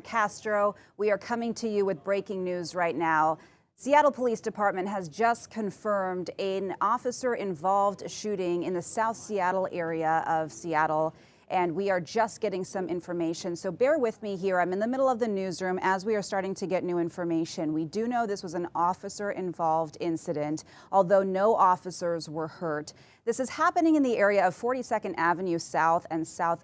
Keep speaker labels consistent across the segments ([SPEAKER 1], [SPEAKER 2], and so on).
[SPEAKER 1] Castro. We are coming to you with breaking news right now. Seattle Police Department has just confirmed an officer-involved shooting in the South Seattle area of Seattle, and we are just getting some information. So bear with me here. I'm in the middle of the newsroom as we are starting to get new information. We do know this was an officer-involved incident, although no officers were hurt. This is happening in the area of 42nd Avenue South and South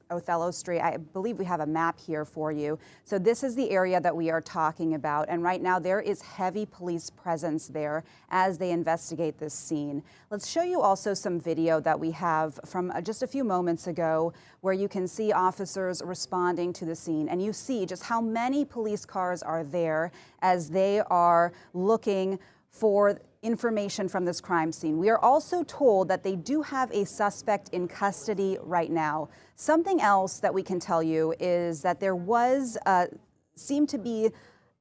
[SPEAKER 1] Othello Street. I believe we have a map here for you. So this is the area that we are talking about. And right now there is heavy police presence there as they investigate this scene. Let's show you also some video that we have from just a few moments ago where you can see officers responding to the scene. And you see just how many police cars are there as they are looking for information from this crime scene. We are also told that they do have a suspect in custody right now. Something else that we can tell you is that there was seemed to be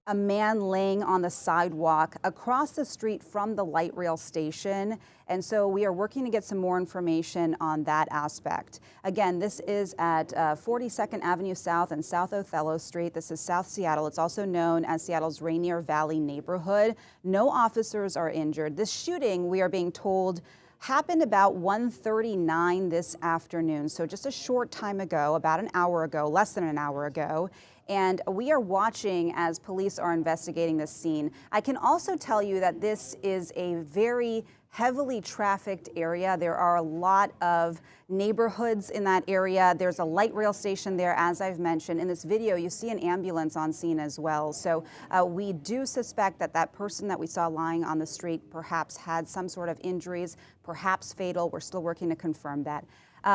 [SPEAKER 1] a man laying on the sidewalk across the street from the light rail station. And so we are working to get some more information on that aspect. Again, this is at 42nd Avenue South and South Othello Street. This is South Seattle. It's also known as Seattle's Rainier Valley neighborhood. No officers are injured. This shooting, we are being told, happened about 1:39 this afternoon. So just a short time ago, about an hour ago, less than an hour ago. And we are watching as police are investigating this scene. I can also tell you that this is a very heavily trafficked area. There are a lot of neighborhoods in that area. There's a light rail station there, as I've mentioned. In this video, you see an ambulance on scene as well. So we do suspect that that person that we saw lying on the street perhaps had some sort of injuries, perhaps fatal. We're still working to confirm that.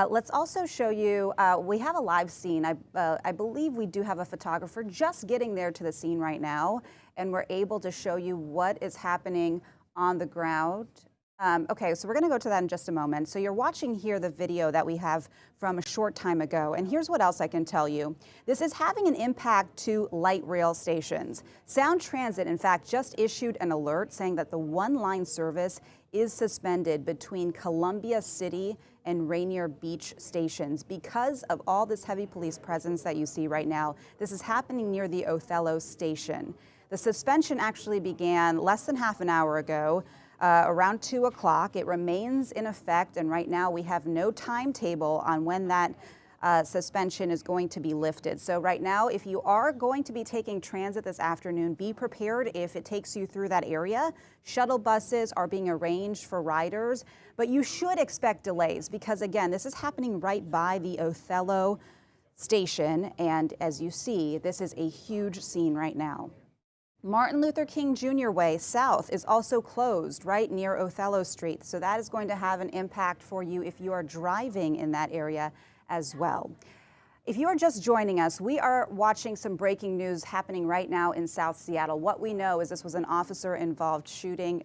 [SPEAKER 1] Let's also show you, we have a live scene. I believe we do have a photographer just getting there to the scene right now, and we're able to show you what is happening on the ground. Okay, so we're going to go to that in just a moment. So you're watching here the video that we have from a short time ago. And here's what else I can tell you. This is having an impact to light rail stations. Sound Transit, in fact, just issued an alert saying that the one-line service is suspended between Columbia City and Rainier Beach stations because of all this heavy police presence that you see right now. This is happening near the Othello station. The suspension actually began less than half an hour ago. Around 2 o'clock. It remains in effect, and right now we have no timetable on when that suspension is going to be lifted. So right now, if you are going to be taking transit this afternoon, be prepared if it takes you through that area. Shuttle buses are being arranged for riders, but you should expect delays because, again, this is happening right by the Othello station, and as you see, this is a huge scene right now. Martin Luther King Jr. Way South is also closed right near Othello Street. So that is going to have an impact for you if you are driving in that area as well. If you are just joining us, we are watching some breaking news happening right now in South Seattle. What we know is this was an officer-involved shooting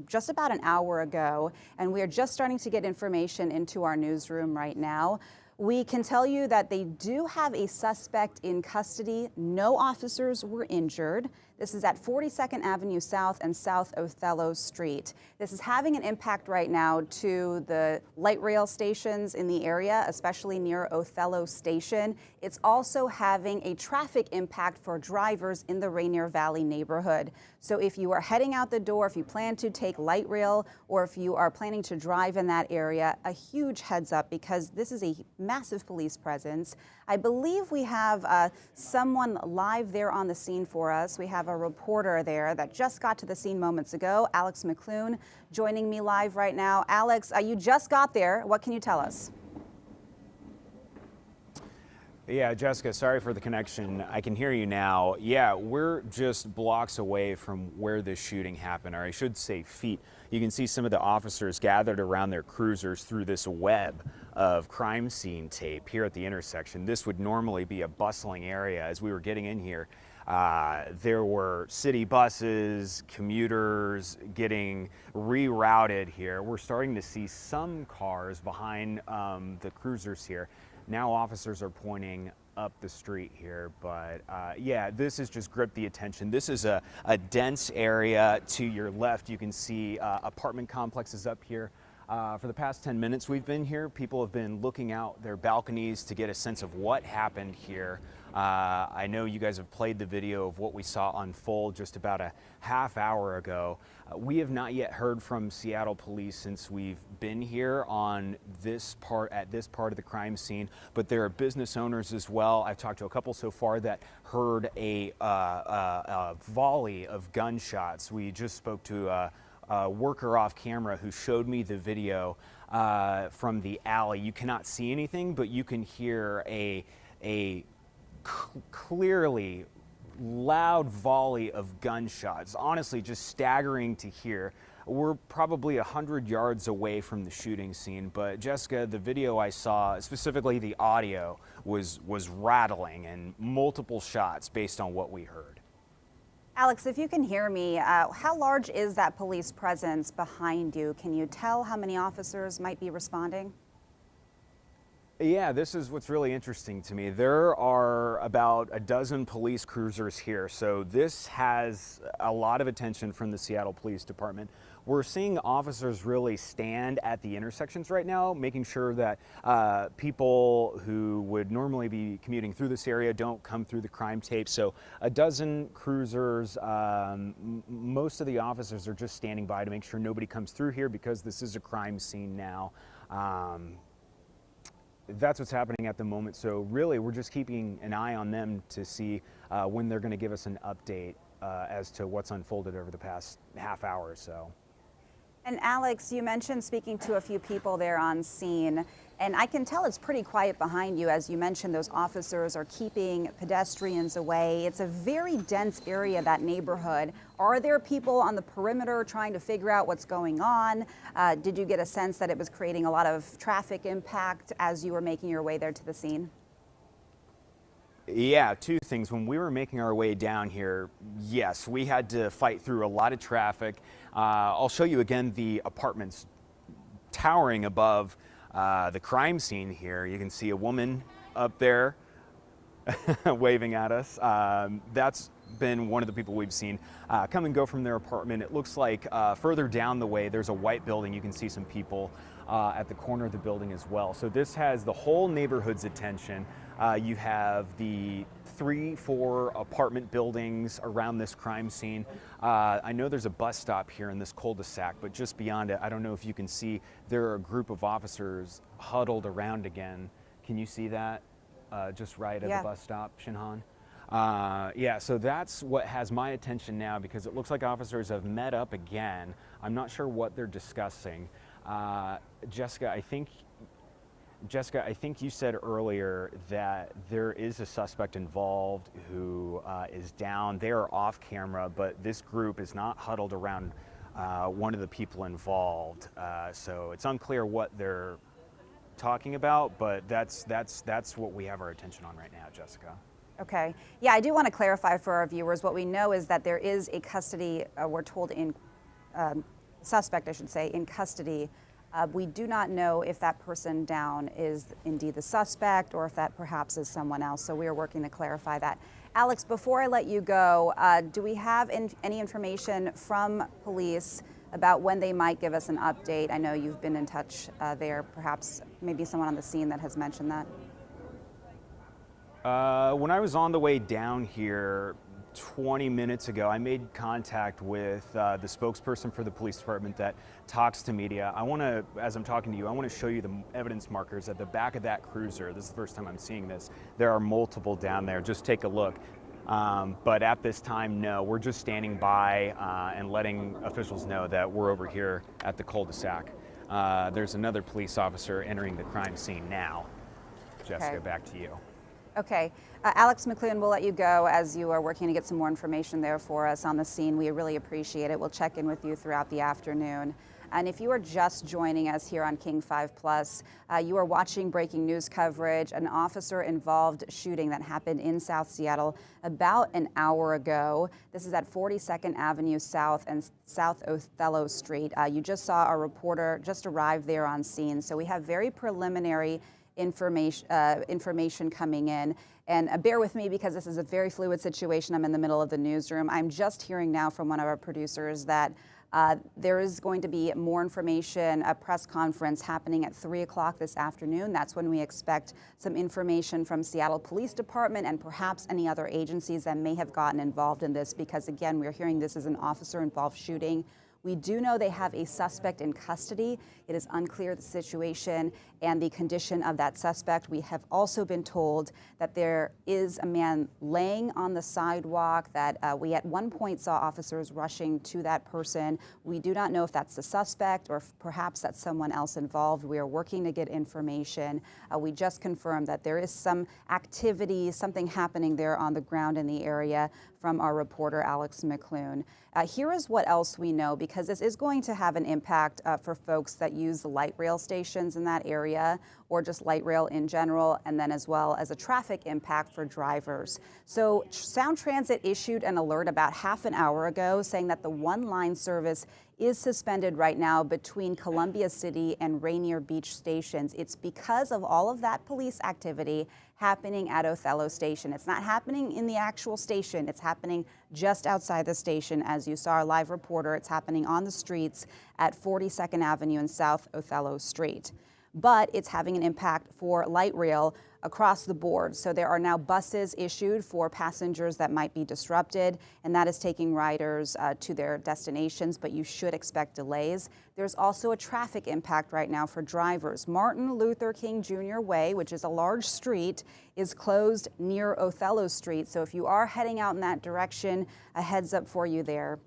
[SPEAKER 1] just about an hour ago, and we are just starting to get information into our newsroom right now. We can tell you that they do have a suspect in custody. No officers were injured. This is at 42nd Avenue South and South Othello Street. This is having an impact right now to the light rail stations in the area, especially near Othello Station. It's also having a traffic impact for drivers in the Rainier Valley neighborhood. So if you are heading out the door, if you plan to take light rail, or if you are planning to drive in that area, a huge heads up because this is a massive police presence. I believe we have someone live there on the scene for us. We have a reporter there that just got to the scene moments ago, Alex McClune, joining me live right now. Alex, you just got there. What can you tell us?
[SPEAKER 2] Yeah, Jessica, sorry for the connection. I can hear you now. Yeah, we're just blocks away from where this shooting happened, or I should say feet. You can see some of the officers gathered around their cruisers through this web of crime scene tape here at the intersection. This would normally be a bustling area. As we were getting in here, there were city buses, commuters getting rerouted here. We're starting to see some cars behind the cruisers here. Now officers are pointing up the street here, but yeah, this has just gripped the attention. This is a dense area. To your left, you can see apartment complexes up here. For the past 10 minutes we've been here, people have been looking out their balconies to get a sense of what happened here. I know you guys have played the video of what we saw unfold just about a half hour ago. We have not yet heard from Seattle police since we've been here on this part of the crime scene, but there are business owners as well. I've talked to a couple so far that heard a volley of gunshots. We just spoke to a worker off camera who showed me the video from the alley. You cannot see anything, but you can hear a clearly loud volley of gunshots. Honestly, just staggering to hear. We're probably 100 yards away from the shooting scene, but Jessica, the video I saw, specifically the audio, was rattling and multiple shots based on what we heard.
[SPEAKER 1] Alex, if you can hear me, how large is that police presence behind you? Can you tell how many officers might be responding?
[SPEAKER 2] Yeah, this is what's really interesting to me. There are about a dozen police cruisers here, so this has a lot of attention from the Seattle Police Department. We're seeing officers really stand at the intersections right now, making sure that people who would normally be commuting through this area don't come through the crime tape. So a dozen cruisers, most of the officers are just standing by to make sure nobody comes through here because this is a crime scene now. That's what's happening at the moment. So really, we're just keeping an eye on them to see when they're going to give us an update as to what's unfolded over the past half hour or so.
[SPEAKER 1] And Alex, you mentioned speaking to a few people there on scene, and I can tell it's pretty quiet behind you. As you mentioned, those officers are keeping pedestrians away. It's a very dense area, that neighborhood. Are there people on the perimeter trying to figure out what's going on? Did you get a sense that it was creating a lot of traffic impact as you were making your way there to the scene?
[SPEAKER 2] Yeah, two things. When we were making our way down here, yes, we had to fight through a lot of traffic. I'll show you again the apartments towering above the crime scene here. You can see a woman up there waving at us. That's been one of the people we've seen come and go from their apartment. It looks like further down the way, there's a white building. You can see some people at the corner of the building as well. So this has the whole neighborhood's attention. You have the 3-4 apartment buildings around this crime scene. I know there's a bus stop here in this cul-de-sac, but just beyond it, I don't know if you can see, there are a group of officers huddled around again. Can you see that? Just right at the bus stop, Shinhan? Yeah, so that's what has my attention now, because it looks like officers have met up again. I'm not sure what they're discussing. Jessica, I think you said earlier that there is a suspect involved who is down. They are off camera, but this group is not huddled around one of the people involved. So it's unclear what they're talking about, but that's what we have our attention on right now, Jessica.
[SPEAKER 1] Okay. Yeah, I do want to clarify for our viewers. What we know is that there is a custody, we're told suspect, I should say, in custody. We do not know if that person down is indeed the suspect or if that perhaps is someone else. So we are working to clarify that. Alex, before I let you go, do we have any information from police about when they might give us an update? I know you've been in touch there. Perhaps maybe someone on the scene that has mentioned that.
[SPEAKER 2] When I was on the way down here 20 minutes ago, I made contact with the spokesperson for the police department that talks to media. I want to, as I'm talking to you, I want to show you the evidence markers at the back of that cruiser. This is the first time I'm seeing this. There are multiple down there. Just take a look. But at this time, no, we're just standing by and letting officials know that we're over here at the cul-de-sac. There's another police officer entering the crime scene now. Jessica, back to you.
[SPEAKER 1] Okay. Alex McLean, we'll let you go as you are working to get some more information there for us on the scene. We really appreciate it. We'll check in with you throughout the afternoon. And if you are just joining us here on King 5 Plus, you are watching breaking news coverage, an officer-involved shooting that happened in South Seattle about an hour ago. This is at 42nd Avenue South and South Othello Street. You just saw a reporter just arrive there on scene. So we have very preliminary information coming in. And bear with me because this is a very fluid situation. I'm in the middle of the newsroom. I'm just hearing now from one of our producers that There is going to be more information, a press conference happening at 3 o'clock this afternoon. That's when we expect some information from Seattle Police Department and perhaps any other agencies that may have gotten involved in this, because again, we're hearing this is an officer-involved shooting. We do know they have a suspect in custody. It is unclear the situation and the condition of that suspect. We have also been told that there is a man laying on the sidewalk, that we at one point saw officers rushing to that person. We do not know if that's the suspect or if perhaps that's someone else involved. We are working to get information. We just confirmed that there is some activity, something happening there on the ground in the area from our reporter, Alex McClune. Here is what else we know, because this is going to have an impact for folks that use the light rail stations in that area, or just light rail in general, and then as well as a traffic impact for drivers. So Sound Transit issued an alert about half an hour ago saying that the one-line service is suspended right now between Columbia City and Rainier Beach stations. It's because of all of that police activity happening at Othello Station. It's not happening in the actual station. It's happening just outside the station. As you saw our live reporter, it's happening on the streets at 42nd Avenue and South Othello Street. But it's having an impact for light rail across the board. So there are now buses issued for passengers that might be disrupted, and that is taking riders to their destinations, but you should expect delays. There's also a traffic impact right now for drivers. Martin Luther King Jr. Way, which is a large street, is closed near Othello Street. So if you are heading out in that direction, a heads up for you there.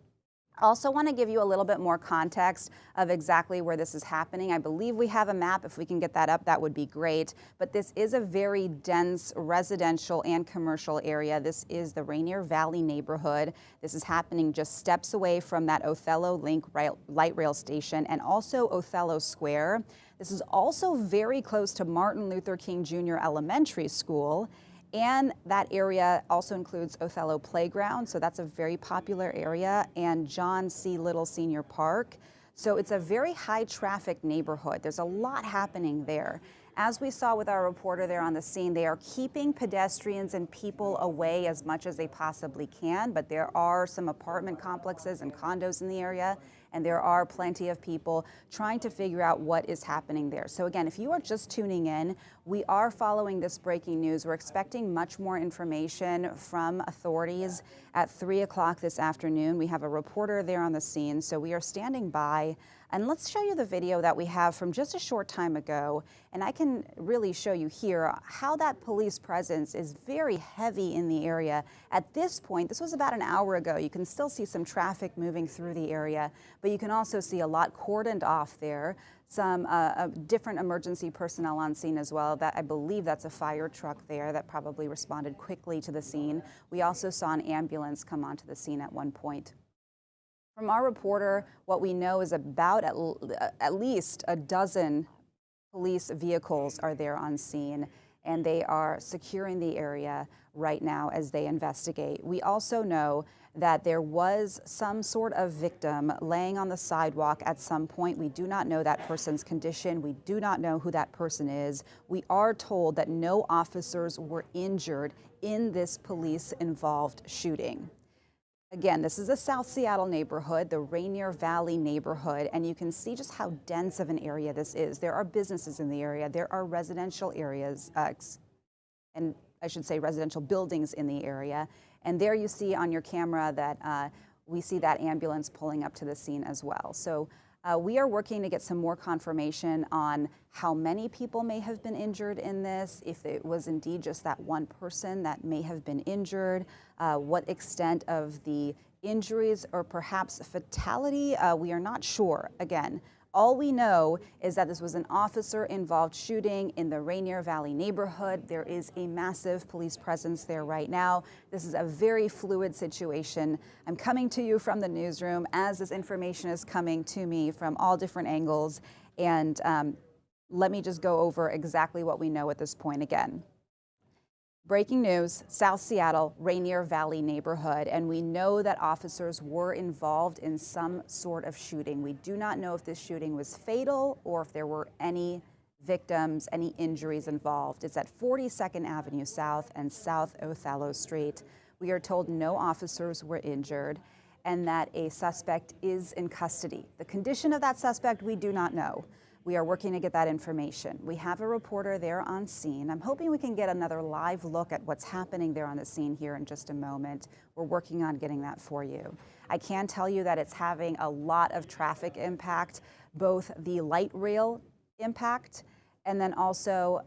[SPEAKER 1] Also want to give you a little bit more context of exactly where this is happening. I believe we have a map. If we can get that up, that would be great. But this is a very dense residential and commercial area. This is the Rainier Valley neighborhood. This is happening just steps away from that Othello Link light rail station and also Othello Square. This is also very close to Martin Luther King Jr. Elementary School. And that area also includes Othello Playground, so that's a very popular area, and John C. Little Senior Park. So it's a very high traffic neighborhood. There's a lot happening there. As we saw with our reporter there on the scene, they are keeping pedestrians and people away as much as they possibly can, but there are some apartment complexes and condos in the area, and there are plenty of people trying to figure out what is happening there. So again, if you are just tuning in, we are following this breaking news. We're expecting much more information from authorities at 3 o'clock this afternoon. We have a reporter there on the scene, so we are standing by. And let's show you the video that we have from just a short time ago. And I can really show you here how that police presence is very heavy in the area. At this point, this was about an hour ago. You can still see some traffic moving through the area, but you can also see a lot cordoned off there. Some different emergency personnel on scene as well. That I believe that's a fire truck there that probably responded quickly to the scene. We also saw an ambulance come onto the scene at one point. From our reporter, what we know is about at least a dozen police vehicles are there on scene, and they are securing the area right now as they investigate. We also know that there was some sort of victim laying on the sidewalk at some point. We do not know that person's condition. We do not know who that person is. We are told that no officers were injured in this police-involved shooting. Again, this is the South Seattle neighborhood, the Rainier Valley neighborhood, and you can see just how dense of an area this is. There are businesses in the area, there are residential areas, and I should say residential buildings in the area. And there you see on your camera that we see that ambulance pulling up to the scene as well. So we are working to get some more confirmation on how many people may have been injured in this, if it was indeed just that one person that may have been injured, what extent of the injuries or perhaps fatality, we are not sure. Again, all we know is that this was an officer-involved shooting in the Rainier Valley neighborhood. There is a massive police presence there right now. This is a very fluid situation. I'm coming to you from the newsroom as this information is coming to me from all different angles. And let me just go over exactly what we know at this point again. Breaking news, South Seattle, Rainier Valley neighborhood, and we know that officers were involved in some sort of shooting. We do not know if this shooting was fatal or if there were any victims, any injuries involved. It's at 42nd Avenue South and South Othello Street. We are told no officers were injured. and that a suspect is in custody. The condition of that suspect, we do not know. We are working to get that information. We have a reporter there on scene. I'm hoping we can get another live look at what's happening there on the scene here in just a moment. We're working on getting that for you. I can tell you that it's having a lot of traffic impact, both the light rail impact and then also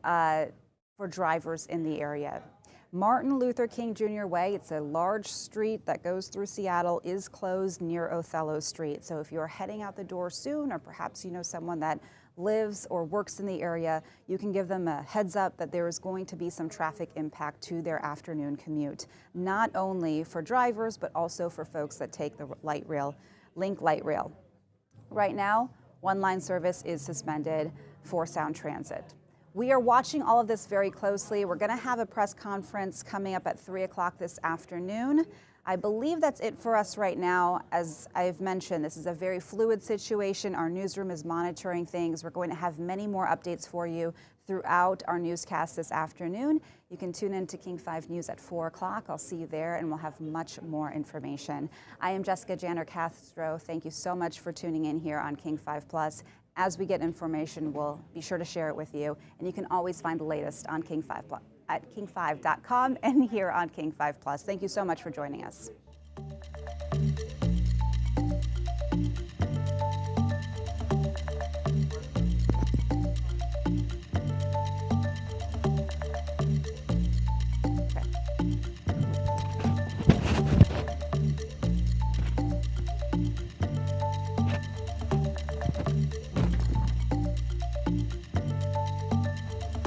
[SPEAKER 1] for drivers in the area. Martin Luther King Jr. Way, it's a large street that goes through Seattle, is closed near Othello Street. So if you're heading out the door soon, or perhaps you know someone that lives or works in the area, you can give them a heads up that there is going to be some traffic impact to their afternoon commute, not only for drivers, but also for folks that take the light rail, Link Light Rail. Right now, one-line service is suspended for Sound Transit. We are watching all of this very closely. We're going to have a press conference coming up at 3 o'clock this afternoon. I believe that's it for us right now. As I've mentioned, this is a very fluid situation. Our newsroom is monitoring things. We're going to have many more updates for you throughout our newscast this afternoon. You can tune in to King 5 News at 4 o'clock. I'll see you there, and we'll have much more information. I am Jessica Janner Castro. Thank you so much for tuning in here on King 5 Plus. As we get information, we'll be sure to share it with you. And you can always find the latest on King 5 Plus at king5.com and here on King 5 Plus. Thank you so much for joining us.